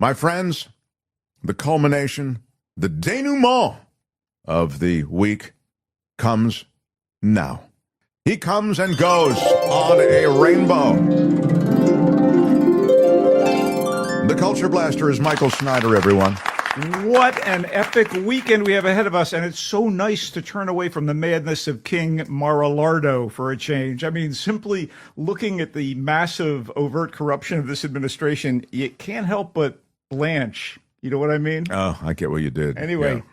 My friends, the culmination, the denouement of the week comes now. He comes and goes on a rainbow. The Culture Blaster is Michael Snyder, everyone. What an epic weekend we have ahead of us, and it's so nice to turn away from the madness of King Mar-a-Lardo for a change. I mean, simply looking at the massive overt corruption of this administration, you can't help but blanch. You know what I mean? Oh, I get what you did. Anyway,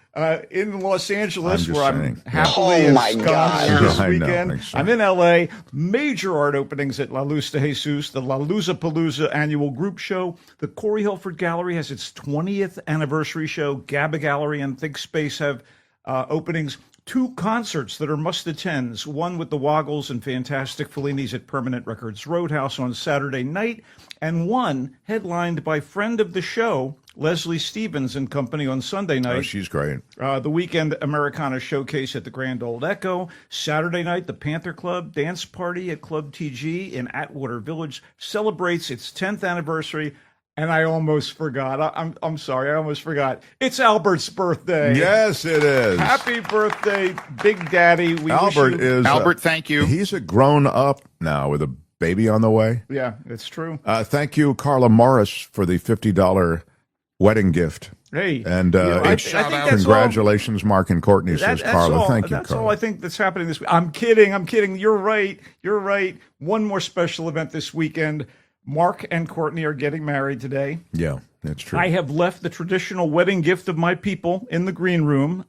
in Los Angeles, where I'm saying. happily ensconced this I know, weekend, thanks, I'm in L.A. Major art openings at La Luz de Jesus, the La Luzapalooza annual group show. The Corey Hilford Gallery has its 20th anniversary show. GABA Gallery and Think Space have openings. 2 concerts that are must-attends, one with the Woggles and Fantastic Fellinis at Permanent Records Roadhouse on Saturday night, and one headlined by friend of the show, Leslie Stevens and Company on Sunday night. Oh, she's great. The Weekend Americana Showcase at the Grand Ole Echo. Saturday night, the Panther Club Dance Party at Club TG in Atwater Village celebrates its 10th anniversary. And I almost forgot. I'm sorry. I almost forgot. It's Albert's birthday. Yes, it is. Happy birthday, Big Daddy. Albert, thank you. He's a grown up now with a baby on the way. Yeah, it's true. Thank you, Carla Morris, for the $50 wedding gift. Hey, and I think that's congratulations, Mark and Courtney, says Carla. Thank you, That's Carla. all I think that's happening this week. I'm kidding. You're right. One more special event this weekend. Mark and Courtney are getting married today. Yeah, that's true. I have left the traditional wedding gift of my people in the green room.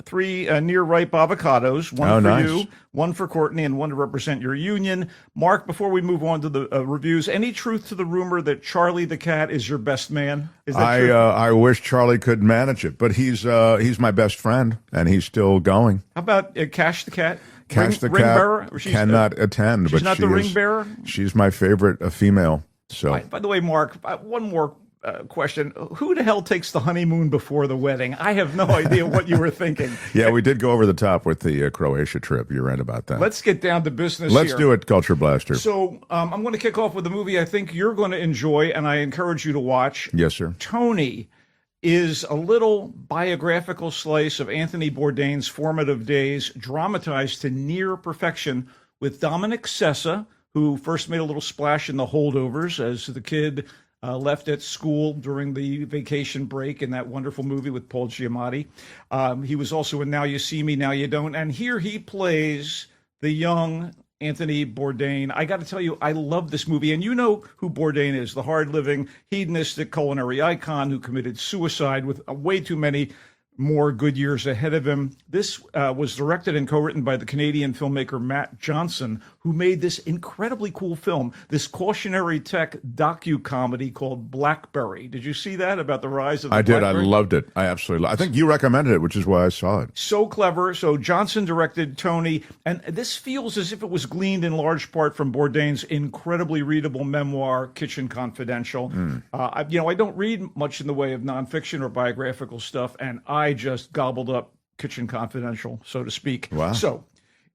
3 near-ripe avocados, one for you, one for Courtney, and one to represent your union. Mark, before we move on to the reviews, any truth to the rumor that Charlie the cat is your best man? Is that true? I wish Charlie could manage it, but he's my best friend, and he's still going. How about Cash the cat? Cash the ring cat bearer? cannot attend, she's but not the ring bearer? She's my favorite female. So, by the way, Mark, one more question. Who the hell takes the honeymoon before the wedding? I have no idea what you were thinking. Yeah, we did go over the top with the Croatia trip. You're right about that. Let's get down to business Let's here. do it, Culture Blaster. So I'm going to kick off with a movie I think you're going to enjoy, and I encourage you to watch. Yes, sir. Tony is a little biographical slice of Anthony Bourdain's formative days, dramatized to near perfection with Dominic Sessa, who first made a little splash in The Holdovers as the kid left at school during the vacation break in that wonderful movie with Paul Giamatti. He was also in Now You See Me, Now You Don't. And here he plays the young Anthony Bourdain. I got to tell you, I love this movie. And you know who Bourdain is, the hard-living, hedonistic culinary icon who committed suicide with way too many more good years ahead of him. This was directed and co-written by the Canadian filmmaker Matt Johnson, who made this incredibly cool film, this cautionary tech docu-comedy called Blackberry. Did you see that, about the rise of the BlackBerry? BlackBerry? I loved it. I absolutely I think you recommended it, which is why I saw it. So clever. So Johnson directed Tony, and this feels as if it was gleaned in large part from Bourdain's incredibly readable memoir, Kitchen Confidential. I don't read much in the way of nonfiction or biographical stuff, and I just gobbled up Kitchen Confidential, so to speak. Wow. So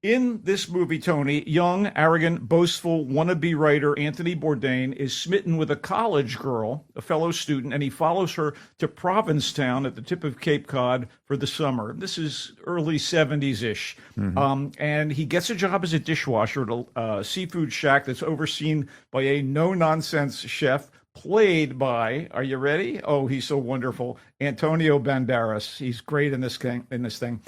in this movie, Tony, young, arrogant, boastful, wannabe writer Anthony Bourdain is smitten with a college girl, a fellow student, and he follows her to Provincetown at the tip of Cape Cod for the summer. This is early 70s-ish. And he gets a job as a dishwasher at a seafood shack that's overseen by a no-nonsense chef, played by, are you ready? Oh, he's so wonderful, Antonio Banderas. He's great in this thing.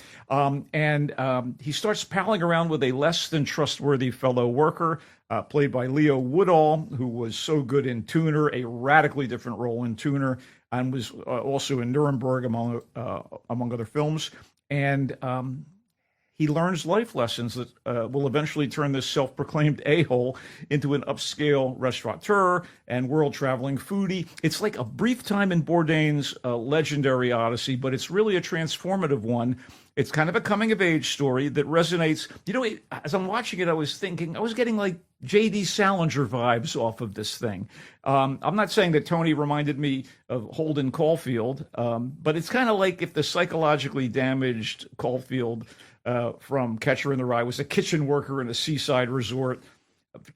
He starts palling around with a less than trustworthy fellow worker, played by Leo Woodall, who was so good in Tuner, a radically different role in Tuner, and was also in Nuremberg, among other films. And he learns life lessons that will eventually turn this self-proclaimed a-hole into an upscale restaurateur and world-traveling foodie. It's like a brief time in Bourdain's legendary odyssey, but it's really a transformative one. It's kind of a coming-of-age story that resonates. You know, as I'm watching it, I was getting like J.D. Salinger vibes off of this thing. I'm not saying that Tony reminded me of Holden Caulfield, but it's kind of like if the psychologically damaged Caulfield from Catcher in the Rye was a kitchen worker in a seaside resort.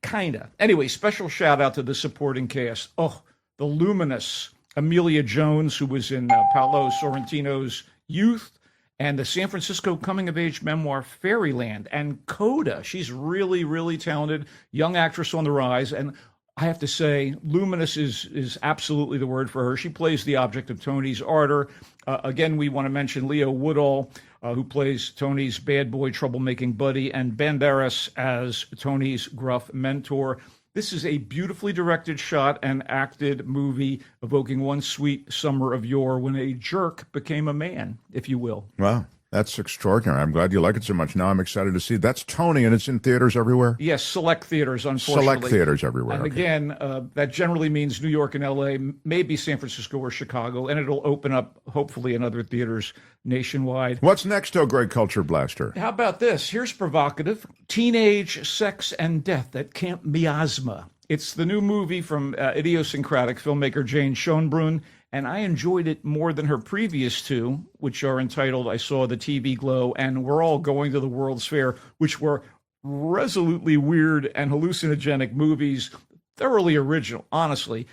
Kinda. Anyway, special shout out to the supporting cast. Oh, the luminous Amelia Jones, who was in Paolo Sorrentino's Youth, and the San Francisco coming-of-age memoir Fairyland, and Coda. She's really, really talented, young actress on the rise, and I have to say, luminous is absolutely the word for her. She plays the object of Tony's ardor. Again, we want to mention Leo Woodall, who plays Tony's bad boy, troublemaking buddy, and Banderas as Tony's gruff mentor. This is a beautifully directed, shot, and acted movie evoking one sweet summer of yore when a jerk became a man, if you will. Wow. That's extraordinary. I'm glad you like it so much. Now I'm excited to see it. That's Tony, and it's in theaters everywhere? Yes, select theaters, unfortunately. Select theaters everywhere. And again, that generally means New York and L.A., maybe San Francisco or Chicago, and it'll open up, hopefully, in other theaters nationwide. What's next, oh great culture blaster? How about this? Here's provocative. Teenage Sex and Death at Camp Miasma. It's the new movie from idiosyncratic filmmaker Jane Schoenbrunn, and I enjoyed it more than her previous two, which are entitled I Saw the TV Glow and We're All Going to the World's Fair, which were resolutely weird and hallucinogenic movies, thoroughly original, honestly.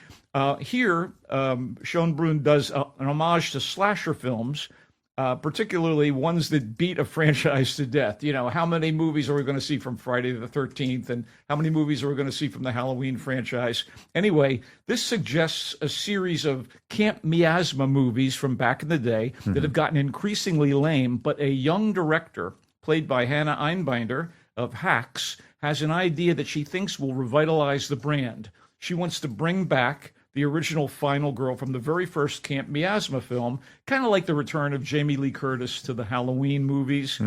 Here, Schoenbrunn does an homage to slasher films, particularly ones that beat a franchise to death. You know, how many movies are we going to see from Friday the 13th, and how many movies are we going to see from the Halloween franchise? Anyway, this suggests a series of Camp Miasma movies from back in the day that have gotten increasingly lame, but a young director, played by Hannah Einbinder of Hacks, has an idea that she thinks will revitalize the brand. She wants to bring back the original final girl from the very first Camp Miasma film, kind of like the return of Jamie Lee Curtis to the Halloween movies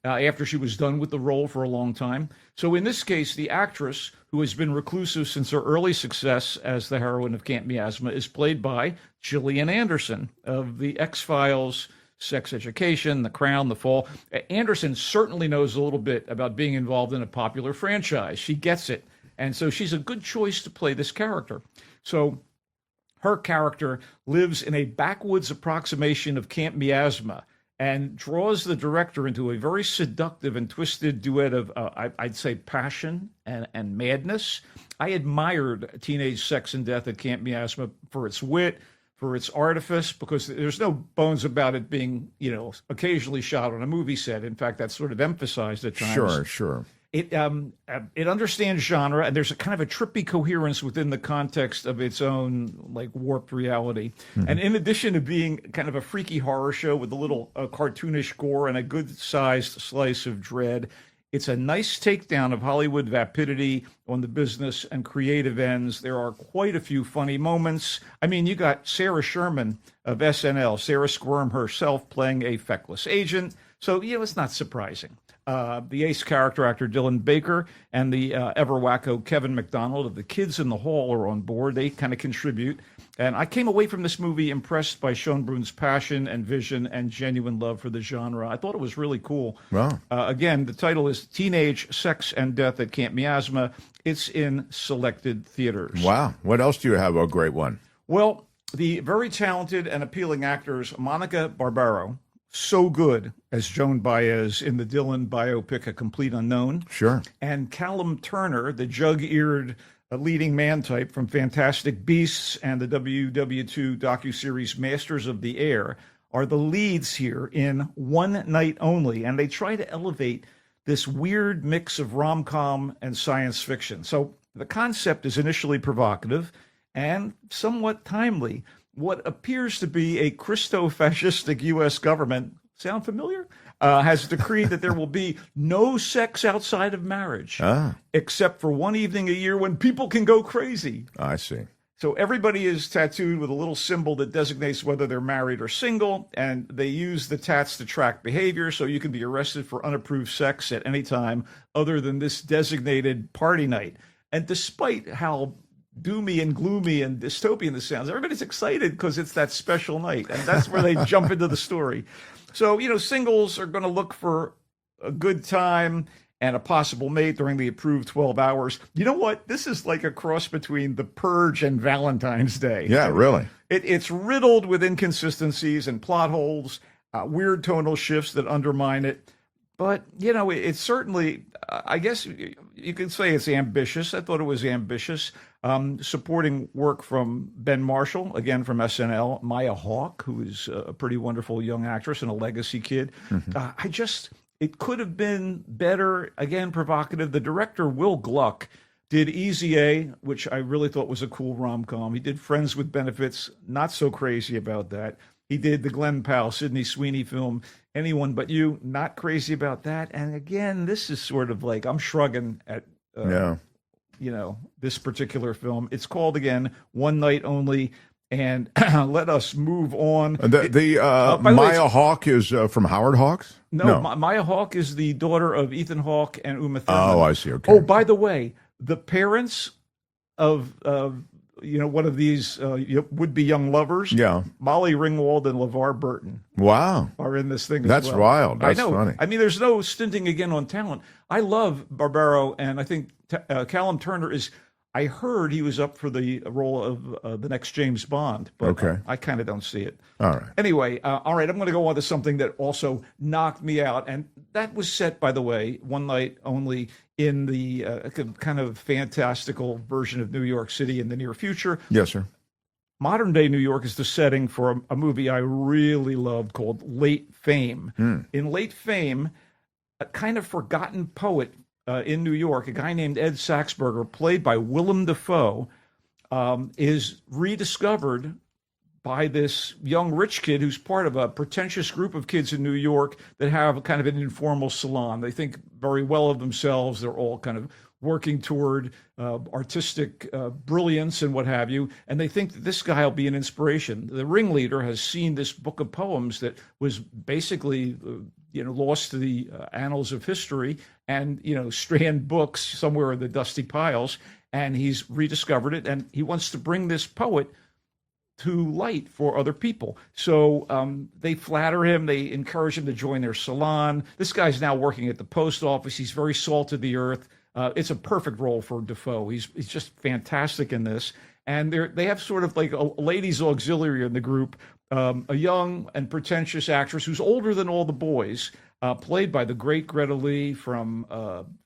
after she was done with the role for a long time. So in this case, the actress, who has been reclusive since her early success as the heroine of Camp Miasma, is played by Gillian Anderson of The X-Files, Sex Education, The Crown, The Fall. Anderson certainly knows a little bit about being involved in a popular franchise. She gets it. And so she's a good choice to play this character. So her character lives in a backwoods approximation of Camp Miasma and draws the director into a very seductive and twisted duet of, I'd say, passion and madness. I admired Teenage Sex and Death at Camp Miasma for its wit, for its artifice, because there's no bones about it being, occasionally shot on a movie set. In fact, that's sort of emphasized at times. Sure. It understands genre, and there's a kind of a trippy coherence within the context of its own warped reality. And in addition to being kind of a freaky horror show with a little cartoonish gore and a good-sized slice of dread, it's a nice takedown of Hollywood vapidity on the business and creative ends. There are quite a few funny moments. I mean, you got Sarah Sherman of SNL, Sarah Squirm herself, playing a feckless agent. So, it's not surprising. The ace character actor Dylan Baker and the ever wacko Kevin McDonald of The Kids in the Hall are on board. They kind of contribute. And I came away from this movie impressed by Schoenbrunn's passion and vision and genuine love for the genre. I thought it was really cool. Wow. Again, the title is Teenage Sex and Death at Camp Miasma. It's in selected theaters. Wow. What else do you have, a great one? Well, the very talented and appealing actors Monica Barbaro, so good as Joan Baez in the Dylan biopic A Complete Unknown. Sure. And Callum Turner, the jug-eared leading man type from Fantastic Beasts and the WW2 docuseries Masters of the Air, are the leads here in One Night Only. And they try to elevate this weird mix of rom-com and science fiction. So the concept is initially provocative and somewhat timely. What appears to be a Christo-fascistic U.S. government, sound familiar? Has decreed that there will be no sex outside of marriage, except for one evening a year when people can go crazy. I see. So everybody is tattooed with a little symbol that designates whether they're married or single, and they use the tats to track behavior, so you can be arrested for unapproved sex at any time other than this designated party night. And despite how doomy and gloomy and dystopian this sounds, everybody's excited because it's that special night, and that's where they jump into the story. So, singles are going to look for a good time and a possible mate during the approved 12 hours. You know what? This is like a cross between The Purge and Valentine's Day. Yeah, really. It's riddled with inconsistencies and plot holes, weird tonal shifts that undermine it. But, it's certainly, I guess you could say it's ambitious. I thought it was ambitious. Supporting work from Ben Marshall, again from SNL, Maya Hawke, who is a pretty wonderful young actress and a legacy kid. It could have been better, again, provocative. The director, Will Gluck, did Easy A, which I really thought was a cool rom-com. He did Friends with Benefits, not so crazy about that. He did the Glenn Powell, Sydney Sweeney film, Anyone But You, not crazy about that. And again, this is sort of like, I'm shrugging at, this particular film. It's called, again, One Night Only. And let us move on. Maya Hawke is from Howard Hawks? No. Maya Hawke is the daughter of Ethan Hawke and Uma Thurman. Oh, I see. Okay. Oh, by the way, the parents of one of these would-be young lovers, Molly Ringwald and LeVar Burton. Wow, are in this thing. That's as well. wild. That's I know. Funny. I mean, there's no stinting again on talent. I love Barbaro, and I think Callum Turner is. I heard he was up for the role of the next James Bond, but I kind of don't see it. All right. Anyway, all right, I'm going to go on to something that also knocked me out, and that was set, by the way, One Night Only in the kind of fantastical version of New York City in the near future. Yes, sir. Modern day New York is the setting for a movie I really loved called Late Fame. In Late Fame, a kind of forgotten poet in New York, a guy named Ed Saxberger, played by Willem Dafoe, is rediscovered by this young rich kid who's part of a pretentious group of kids in New York that have kind of an informal salon. They think very well of themselves. They're all kind of working toward artistic brilliance and what have you, and they think that this guy will be an inspiration. The ringleader has seen this book of poems that was basically lost to the annals of history and strand books somewhere in the dusty piles, and he's rediscovered it, and he wants to bring this poet to light for other people. So they flatter him. They encourage him to join their salon. This guy's now working at the post office. He's very salt of the earth. It's a perfect role for Dafoe. He's just fantastic in this. And they have sort of like a ladies' auxiliary in the group, a young and pretentious actress who's older than all the boys, played by the great Greta Lee from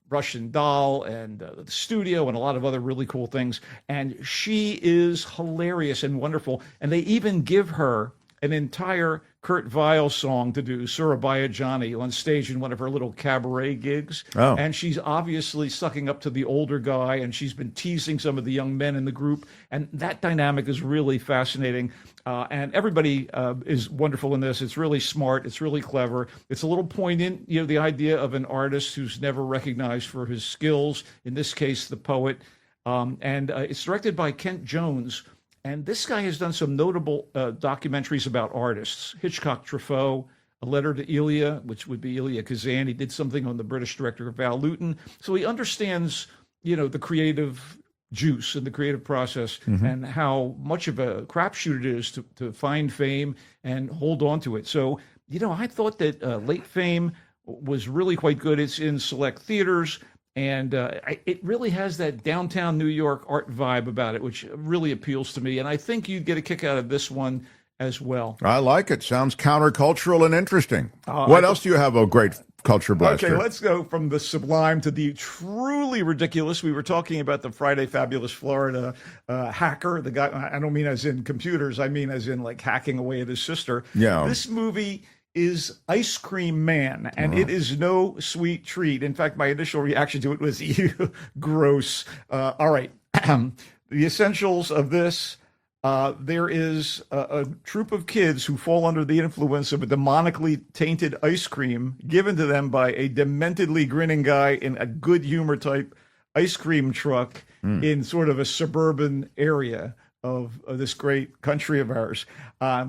Russian Doll and The Studio and a lot of other really cool things. And she is hilarious and wonderful. And they even give her an entire Kurt Weill song to do, Surabaya Johnny, on stage in one of her little cabaret gigs. Oh. And she's obviously sucking up to the older guy, and she's been teasing some of the young men in the group. And that dynamic is really fascinating. And everybody is wonderful in this. It's really smart. It's really clever. It's a little poignant, the idea of an artist who's never recognized for his skills, in this case, the poet. And it's directed by Kent Jones. And this guy has done some notable documentaries about artists. Hitchcock Truffaut, A Letter to Elia, which would be Elia Kazan. He did something on the British director Val Lewton. So he understands, the creative juice and the creative process and how much of a crapshoot it is to find fame and hold on to it. So, I thought that Late Fame was really quite good. It's in select theaters. And it really has that downtown New York art vibe about it, which really appeals to me. And I think you'd get a kick out of this one as well. I like it. Sounds countercultural and interesting. What else do you have, a great culture blaster? Okay, let's go from the sublime to the truly ridiculous. We were talking about the Friday Fabulous Florida hacker. The guy, I don't mean as in computers. I mean as in like hacking away at his sister. Yeah. This movie is Ice Cream Man, and it is no sweet treat. In fact, my initial reaction to it was, ew, gross. All right. The essentials of this, there is a troop of kids who fall under the influence of a demonically tainted ice cream given to them by a dementedly grinning guy in a good humor type ice cream truck in sort of a suburban area of this great country of ours.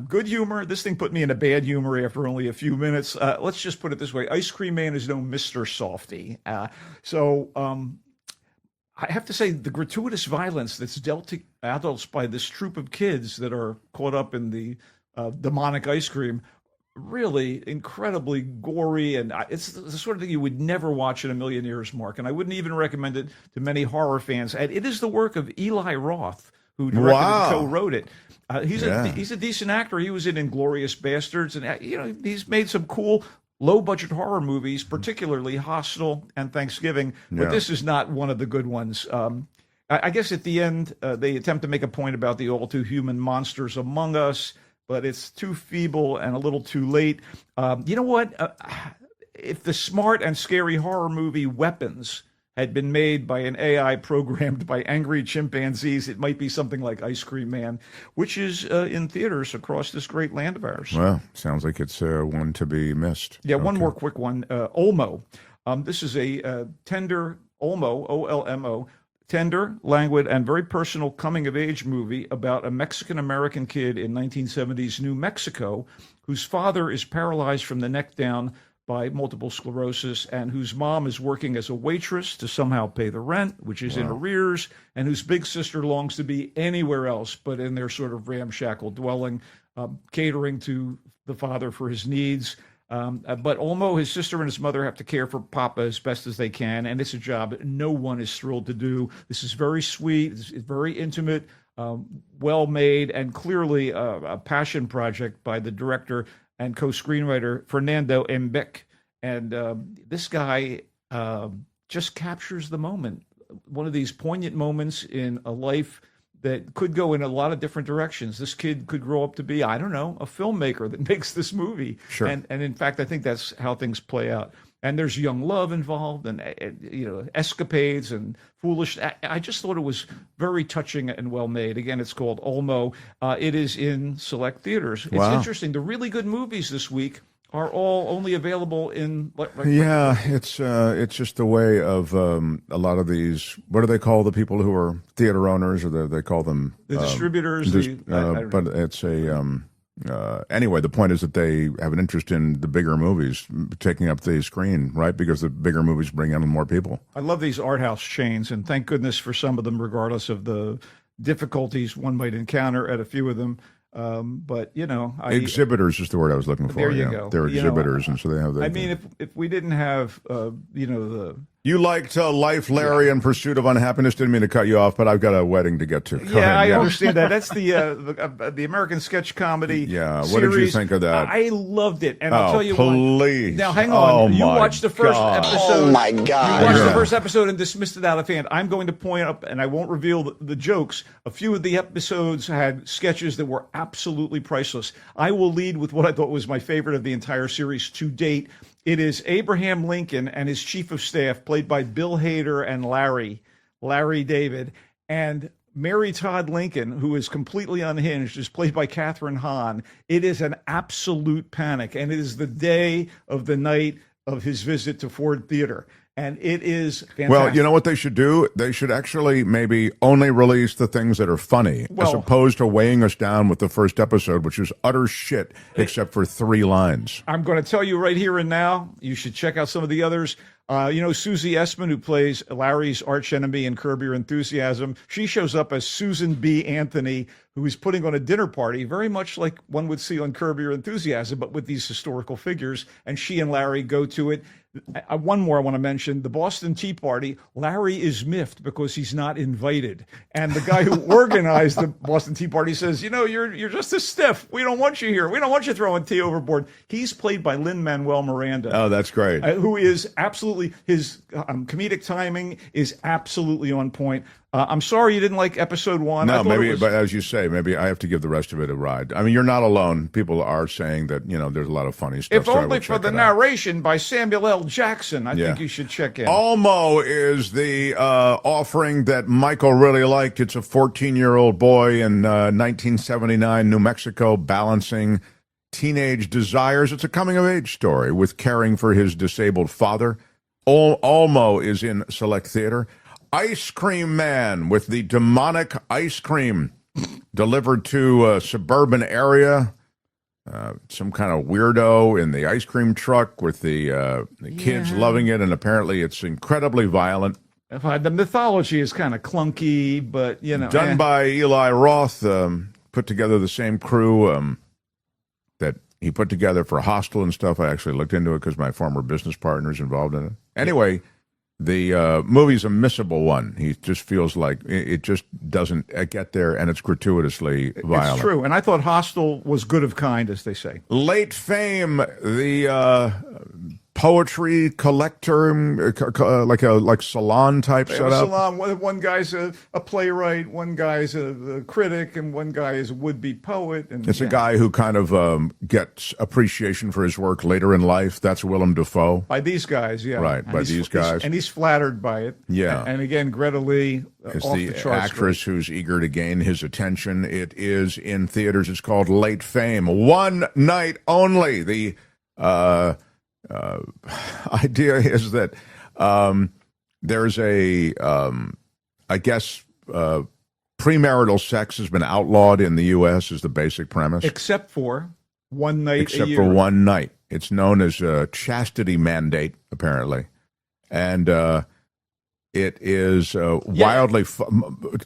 Good humor. This thing put me in a bad humor after only a few minutes. Let's just put it this way. Ice Cream Man is no Mr. Softy. So I have to say the gratuitous violence that's dealt to adults by this troop of kids that are caught up in the demonic ice cream, really incredibly gory. And it's the sort of thing you would never watch in a million years, Mark. And I wouldn't even recommend it to many horror fans. And it is the work of Eli Roth, who directed and co-wrote it. He's a decent actor. He was in Inglourious Bastards, and he's made some cool low-budget horror movies, particularly Hostel and Thanksgiving. But this is not one of the good ones. I guess at the end, they attempt to make a point about the all-too-human monsters among us, but it's too feeble and a little too late. You know what? If the smart and scary horror movie Weapons had been made by an AI programmed by angry chimpanzees, it might be something like Ice Cream Man, which is in theaters across this great land of ours. Well, sounds like it's one to be missed. Yeah, one more quick one. Olmo. This is a tender, Olmo, O-L-M-O, tender, languid, and very personal coming-of-age movie about a Mexican-American kid in 1970s New Mexico whose father is paralyzed from the neck down by multiple sclerosis, and whose mom is working as a waitress to somehow pay the rent, which is in arrears, and whose big sister longs to be anywhere else but in their sort of ramshackle dwelling, catering to the father for his needs. But Olmo, his sister, and his mother have to care for Papa as best as they can, and it's a job that no one is thrilled to do. This is very sweet, it's very intimate, well made, and clearly a passion project by the director and co-screenwriter Fernando Mbek. And this guy just captures the moment, one of these poignant moments in a life that could go in a lot of different directions. This kid could grow up to be, I don't know, a filmmaker that makes this movie. Sure. And in fact, I think that's how things play out. And there's young love involved, and escapades and foolish. I just thought it was very touching and well made. Again, it's called Olmo. It is in select theaters. It's interesting. The really good movies this week are all only available in. It's just the way of a lot of these. What do they call the people who are theater owners, or they call them the distributors? But it's a. Anyway, the point is that they have an interest in the bigger movies taking up the screen, right? Because the bigger movies bring in more people. I love these art house chains, and thank goodness for some of them, regardless of the difficulties one might encounter at a few of them. But exhibitors is the word I was looking for. There you go. They're exhibitors, and so they have. I mean, if we didn't have, the. You liked Life, Larry, in Pursuit of Unhappiness. Didn't mean to cut you off, but I've got a wedding to get to. Go ahead, I understand that. That's the American sketch comedy. Yeah, what series. did you think of that? I loved it, and I'll tell you please. what. Now, hang on. You watched the first episode. Oh my God! You watched the first episode and dismissed it out of hand. I'm going to point up, and I won't reveal the jokes. A few of the episodes had sketches that were absolutely priceless. I will lead with what I thought was my favorite of the entire series to date. It is Abraham Lincoln and his chief of staff, played by Bill Hader and Larry David, and Mary Todd Lincoln, who is completely unhinged, is played by Katherine Hahn. It is an absolute panic, and it is the day of the night of his visit to Ford Theater. And it is fantastic. Well, you know what they should do? They should actually maybe only release the things that are funny, as opposed to weighing us down with the first episode, which is utter shit, except for 3 lines. I'm going to tell you right here and now, you should check out some of the others. Susie Essman, who plays Larry's archenemy in Curb Your Enthusiasm, she shows up as Susan B. Anthony, who is putting on a dinner party, very much like one would see on Curb Your Enthusiasm, but with these historical figures, and she and Larry go to it. One more I want to mention, the Boston Tea Party. Larry is miffed because he's not invited. And the guy who organized the Boston Tea Party says, you're just a stiff. We don't want you here. We don't want you throwing tea overboard. He's played by Lin-Manuel Miranda. Oh, that's great. Who is absolutely, his comedic timing is absolutely on point. I'm sorry you didn't like episode 1. No, maybe, but as you say, maybe I have to give the rest of it a ride. I mean, you're not alone. People are saying that, there's a lot of funny stuff. If only for the narration by Samuel L. Jackson, I think you should check in. Olmo is the offering that Michael really liked. It's a 14-year-old boy in 1979 New Mexico balancing teenage desires. It's a coming-of-age story with caring for his disabled father. Olmo is in select theater. Ice Cream Man with the demonic ice cream delivered to a suburban area. Some kind of weirdo in the ice cream truck with the kids loving it, and apparently it's incredibly violent. The mythology is kind of clunky, but, Done by Eli Roth, put together the same crew that he put together for Hostel and stuff. I actually looked into it because my former business partner is involved in it. Anyway, the movie's a missable one. He just feels like it just doesn't get there, and it's gratuitously violent. It's true, and I thought Hostel was good of kind, as they say. Late fame, the poetry collector, like salon type They have a setup. salon. One guy's a playwright, one guy's a critic, and one guy is a would-be poet. And It's a guy who kind of gets appreciation for his work later in life. That's Willem Dafoe. by these guys, yeah, Right, And by these guys. and he's flattered by it. Yeah. and again, Greta Lee Is off the charts. actress who's eager to gain his attention. It is in theaters. It's called Late Fame. One night only. The idea is that there's I guess, premarital sex has been outlawed in the U.S. is the basic premise. Except for one night a Except year. for one night. It's known as a chastity mandate, apparently. And it is wildly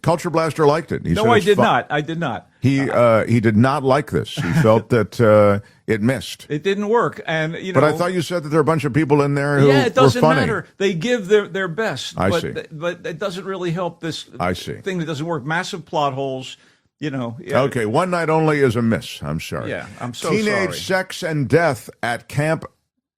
Culture Blaster liked it. He said No, I it's did fun. not. I did not. He did not like this. He felt that it missed. It didn't work, and But I thought you said that there are a bunch of people in there who it doesn't were funny. matter. They give their best. I but, see. But it doesn't really help this I see. thing that doesn't work. Massive plot holes. Yeah. Okay, one night only is a miss. I'm sorry. Yeah, I'm so Teenage sorry. sex and death at Camp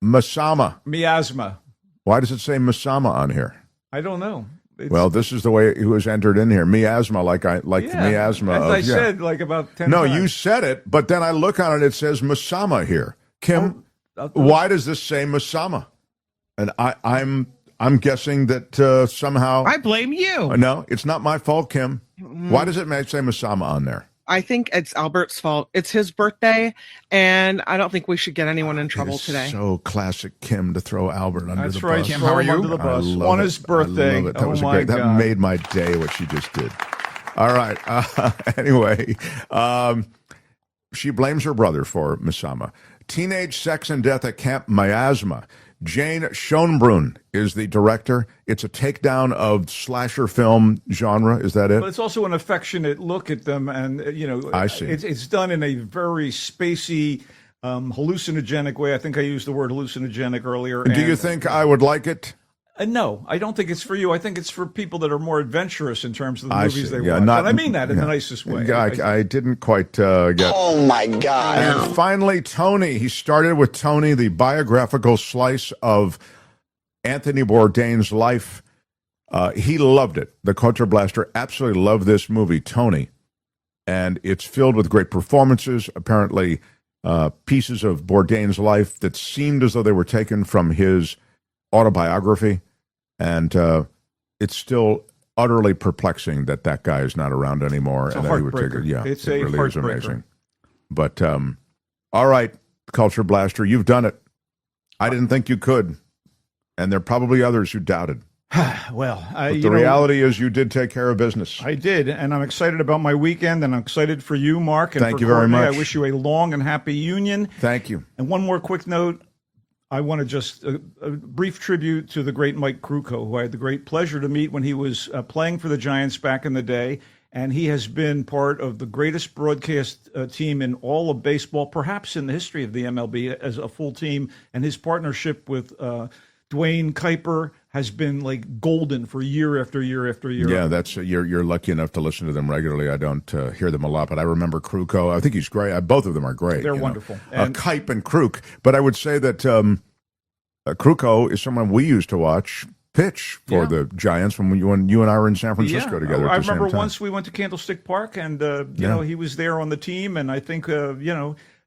Masama. Miasma. Why does it say Masama on here? I don't know. It's, Well, this is the way it was entered in here. Miasma, like the miasma. As of, I said, like about 10 No, times. you said it, but then I look on it, it says Masama here. Kim, why does this say Masama? And I'm guessing that somehow. I blame you. No, it's not my fault, Kim. Why does it say Masama on there? I think it's Albert's fault. It's his birthday, and I don't think we should get anyone in trouble It is today. so classic Kim to throw Albert under That's the right. bus. Kim, how are throw him you? Under the bus. I love On it. his birthday. I love it. That oh was my great. That God. made my day, what she just did. All right. Anyway, she blames her brother for Masama. Teenage sex and death at Camp Miasma. Jane Schoenbrunn is the director. It's a takedown of slasher film genre. Is that it? But it's also an affectionate look at them, and I see. It's done in a very spacey, hallucinogenic way. I think I used the word hallucinogenic earlier. Do you think I would like it? No, I don't think it's for you. I think it's for people that are more adventurous in terms of the I movies see. they Yeah, watch. not- And I mean that in yeah. the nicest way. I didn't quite get. Oh my God. And finally, Tony. He started with Tony, the biographical slice of Anthony Bourdain's life. He loved it. The Culture Blaster absolutely loved this movie, Tony. And it's filled with great performances, apparently pieces of Bourdain's life that seemed as though they were taken from his autobiography. And it's still utterly perplexing that guy is not around anymore. It's a and that he would take heartbreaker. it. Yeah, It's it a really is heartbreaker. amazing. But all right, Culture Blaster, you've done it. I didn't think you could, and there are probably others who doubted. Well, But the reality is, you did take care of business. I did, and I'm excited about my weekend, and I'm excited for you, Mark. And Thank for you very Courtney. much. I wish you a long and happy union. Thank you. And one more quick note. I want to just a brief tribute to the great Mike Krukow, who I had the great pleasure to meet when he was playing for the Giants back in the day. And he has been part of the greatest broadcast team in all of baseball, perhaps in the history of the MLB, as a full team. And his partnership with Dwayne Kuiper has been like golden for year after year after year. Yeah, that's you're lucky enough to listen to them regularly. I don't hear them a lot, but I remember Krukow. I think he's great. Both of them are great. They're you know. wonderful. And- Kipe and Kruk. But I would say that Krukow is someone we used to watch pitch for Yeah. the Giants when you and I were in San Francisco together. I at the remember same time. once we went to Candlestick Park, and you Yeah. know, he was there on the team, and I think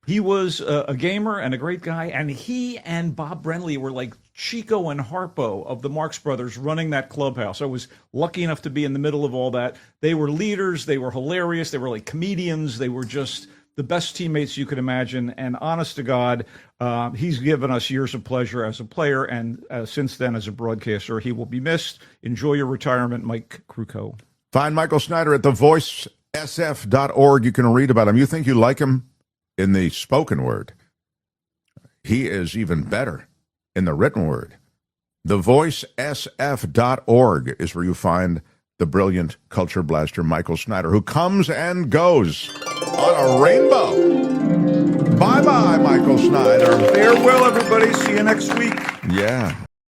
he was a gamer and a great guy. And he and Bob Brenly were like Chico and Harpo of the Marx Brothers running that clubhouse. I was lucky enough to be in the middle of all that. They were leaders. They were hilarious. They were like comedians. They were just the best teammates you could imagine. And honest to God, he's given us years of pleasure as a player, and since then as a broadcaster. He will be missed. Enjoy your retirement, Mike Krukow. Find Michael Snyder at thevoicesf.org. You can read about him. You think you like him in the spoken word? He is even better in the written word. Thevoicesf.org is where you find the brilliant culture blaster Michael Snyder, who comes and goes on a rainbow. Bye-bye, Michael Snyder. Farewell, everybody. See you next week. Yeah.